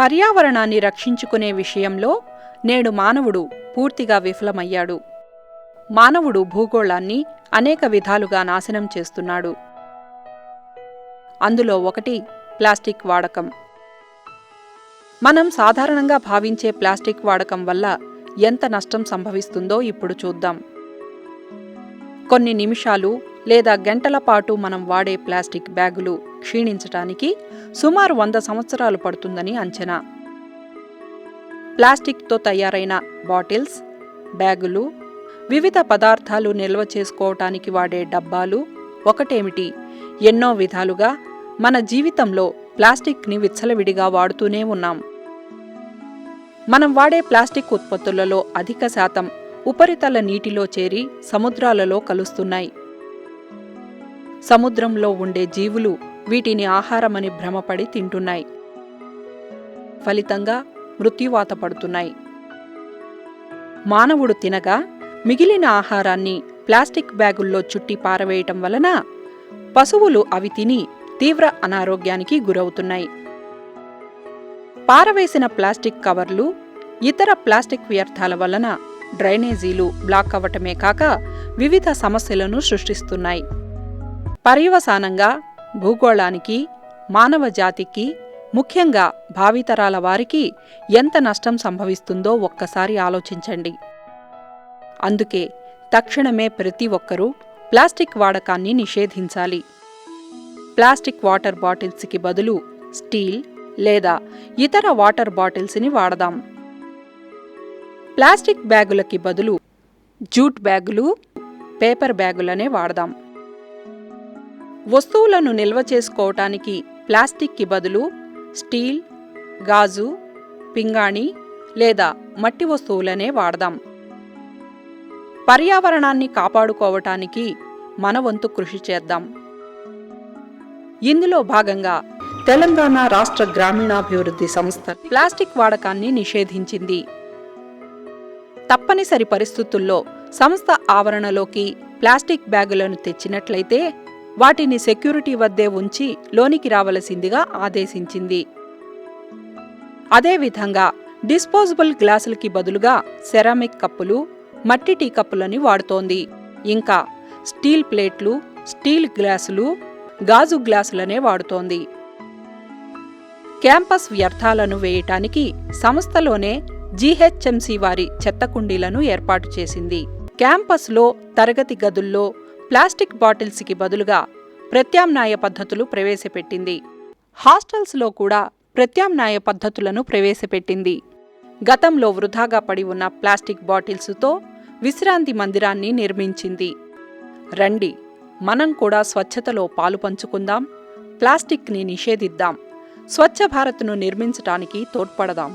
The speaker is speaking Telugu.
పర్యావరణాన్ని రక్షించుకునే విషయంలో నేడు మానవుడు పూర్తిగా విఫలమయ్యాడు. మానవుడు భూగోళాన్ని అనేక విధాలుగా నాశనం చేస్తున్నాడు. అందులో ఒకటి ప్లాస్టిక్ వాడకం. మనం సాధారణంగా భావించే ప్లాస్టిక్ వాడకం వల్ల ఎంత నష్టం సంభవిస్తుందో ఇప్పుడు చూద్దాం. కొన్ని నిమిషాలు లేదా గంటల పాటు మనం వాడే ప్లాస్టిక్ బ్యాగులు క్షీణించటానికి సుమారు 100 సంవత్సరాలు పడుతుందని అంచనా. ప్లాస్టిక్తో తయారైన బాటిల్స్, బ్యాగులు, వివిధ పదార్థాలు నిల్వ చేసుకోవటానికి వాడే డబ్బాలు ఒకటేమిటి, ఎన్నో విధాలుగా మన జీవితంలో ప్లాస్టిక్ని విచ్చలవిడిగా వాడుతూనే ఉన్నాం. మనం వాడే ప్లాస్టిక్ ఉత్పత్తులలో అధిక శాతం ఉపరితల నీటిలో చేరి సముద్రాలలో కలుస్తున్నాయి. సముద్రంలో ఉండే జీవులు వీటిని ఆహారమని భ్రమపడి తింటున్నాయి. ఫలితంగా మృత్యువాత పడుతున్నాయి. మానవుడు తినగా మిగిలిన ఆహారాన్ని ప్లాస్టిక్ బ్యాగుల్లో చుట్టి పారవేయటం వలన పశువులు అవి తిని తీవ్ర అనారోగ్యానికి గురవుతున్నాయి. పారవేసిన ప్లాస్టిక్ కవర్లు, ఇతర ప్లాస్టిక్ వ్యర్థాల వలన డ్రైనేజీలు బ్లాక్ అవ్వటమే కాక వివిధ సమస్యలను సృష్టిస్తున్నాయి. పర్యవసానంగా భూగోళానికి, మానవ జాతికి, ముఖ్యంగా భావితరాల వారికి ఎంత నష్టం సంభవిస్తుందో ఒక్కసారి ఆలోచించండి. అందుకే తక్షణమే ప్రతి ఒక్కరూ ప్లాస్టిక్ వాడకాన్ని నిషేధించాలి. ప్లాస్టిక్ వాటర్ బాటిల్స్కి బదులు స్టీల్ లేదా ఇతర వాటర్ బాటిల్స్ని వాడదాం. ప్లాస్టిక్ బ్యాగులకి బదులు జూట్ బ్యాగులు, పేపర్ బ్యాగులనే వాడదాం. వస్తువులను నిల్వ చేసుకోవటానికి ప్లాస్టిక్కి బదులు స్టీల్, గాజు, పింగాణి లేదా మట్టి వస్తువులనే వాడదాం. పర్యావరణాన్ని కాపాడుకోవటానికి మన వంతు కృషి చేద్దాం. ఇందులో భాగంగా తెలంగాణ రాష్ట్ర గ్రామీణాభివృద్ధి సంస్థ ప్లాస్టిక్ వాడకాన్ని నిషేధించింది. తప్పనిసరి పరిస్థితుల్లో సంస్థ ఆవరణలోకి ప్లాస్టిక్ బ్యాగులను తెచ్చినట్లయితే వాటిని సెక్యూరిటీ వద్దే ఉంచి లోనికి రావలసిందిగా ఆదేశించింది. అదేవిధంగా డిస్పోజబుల్ గ్లాసులకి బదులుగా సెరామిక్ కప్పులు, మట్టి టీ కప్పులని వాడుతోంది. ఇంకా స్టీల్ ప్లేట్లు, స్టీల్ గ్లాసులు, గాజు గ్లాసులనే వాడుతోంది. క్యాంపస్ వ్యర్థాలను వేయటానికి సంస్థలోనే జీహెచ్ఎంసీ వారి చెత్త కుండీలను ఏర్పాటు చేసింది. క్యాంపస్లో, తరగతి గదుల్లో ప్లాస్టిక్ బాటిల్స్కి బదులుగా ప్రత్యామ్నాయ పద్ధతులు ప్రవేశపెట్టింది. హాస్టల్స్లో కూడా ప్రత్యామ్నాయ పద్ధతులను ప్రవేశపెట్టింది. గతంలో వృధాగా పడి ఉన్న ప్లాస్టిక్ బాటిల్స్తో విశ్రాంతి మందిరాన్ని నిర్మించింది. రండి, మనం కూడా స్వచ్ఛతలో పాలు పంచుకుందాం, ప్లాస్టిక్ని నిషేధిద్దాం, స్వచ్ఛ భారత్ను నిర్మించటానికి తోడ్పడదాం.